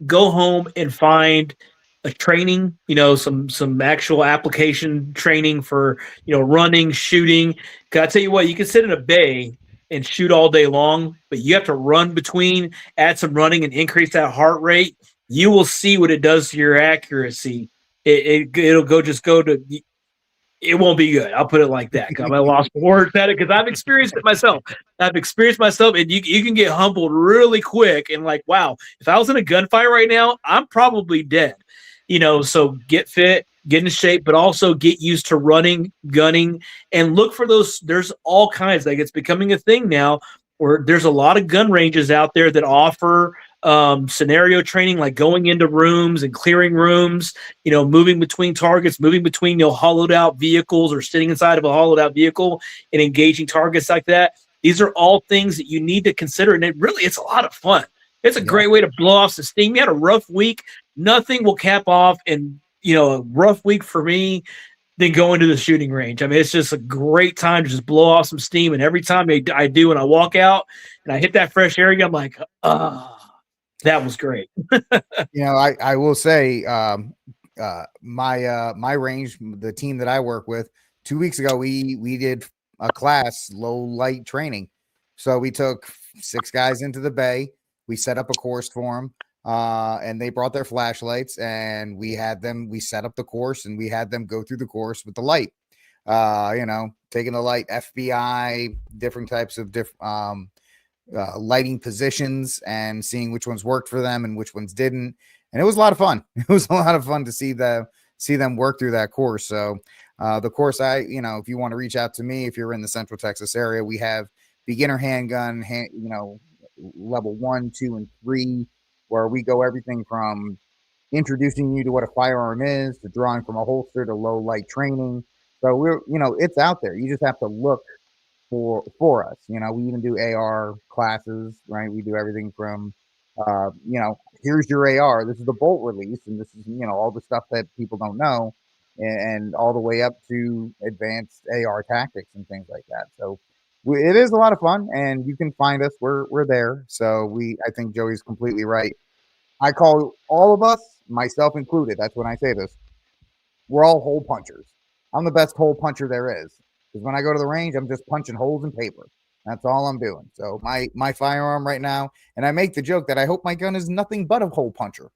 Speaker 3: go home and find a training, some actual application training for, running, shooting. 'Cause I tell you what, you can sit in a bay and shoot all day long, but you have to run between, add some running and increase that heart rate. You will see what it does to your accuracy. It'll go to, it won't be good. I'll put it like that. I'm at a loss for words at it because I've experienced it myself. And you can get humbled really quick and like, wow, if I was in a gunfight right now, I'm probably dead. So get fit, get in shape, but also get used to running, gunning, and look for those. There's all kinds. Like it's becoming a thing now where there's a lot of gun ranges out there that offer scenario training, like going into rooms and clearing rooms, moving between targets, moving between, hollowed out vehicles or sitting inside of a hollowed out vehicle and engaging targets like that. These are all things that you need to consider. And it's a lot of fun. It's a great way to blow off some steam. You had a rough week. Nothing will cap off and, a rough week for me than going to the shooting range. I mean, it's just a great time to just blow off some steam. And every time I do, and I walk out and I hit that fresh air again, I'm like, that was great.
Speaker 1: I will say, my range, the team that I work with, 2 weeks ago, we did a class, low light training. So we took 6 guys into the bay. We set up a course for them, and they brought their flashlights, and we set up the course, and we had them go through the course with the light. Taking the light, FBI, different types of lighting positions and seeing which ones worked for them and which ones didn't. And it was a lot of fun. It was a lot of fun to see them work through that course. So the course, if you want to reach out to me, if you're in the Central Texas area, we have beginner handgun, level 1, 2, and 3, where we go everything from introducing you to what a firearm is, to drawing from a holster, to low light training. So it's out there. You just have to look for us. We even do AR classes, right? We do everything from here's your AR, this is the bolt release, and this is all the stuff that people don't know, and all the way up to advanced AR tactics and things like that. So it is a lot of fun, and you can find us. We're there. So I think Joey's completely right. I call all of us, myself included, that's when I say this, we're all hole punchers. I'm the best hole puncher there is. Because when I go to the range, I'm just punching holes in paper. That's all I'm doing. So my firearm right now, and I make the joke that I hope my gun is nothing but a hole puncher.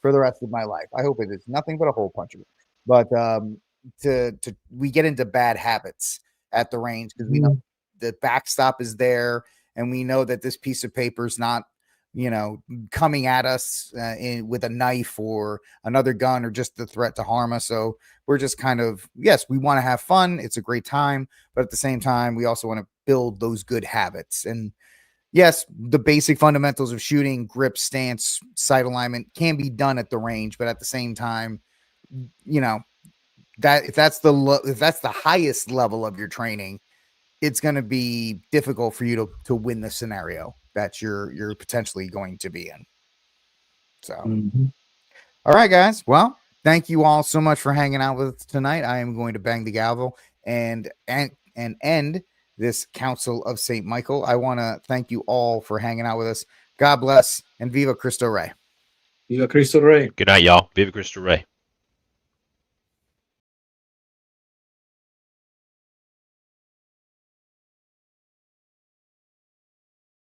Speaker 1: for the rest of my life. I hope it is nothing but a hole puncher. But we get into bad habits at the range because we know the backstop is there, and we know that this piece of paper is not, coming at us with a knife or another gun or just the threat to harm us. So we're just kind of, yes, we want to have fun. It's a great time, but at the same time, we also want to build those good habits. And yes, the basic fundamentals of shooting, grip, stance, sight alignment can be done at the range, but at the same time, that if that's the highest level of your training, it's going to be difficult for you to win the scenario that you're potentially going to be in. So, all right, guys. Well, thank you all so much for hanging out with us tonight. I am going to bang the gavel and end this Council of St. Michael. I want to thank you all for hanging out with us. God bless and Viva Cristo Rey.
Speaker 3: Viva Cristo Rey.
Speaker 2: Good night, y'all. Viva Cristo Rey.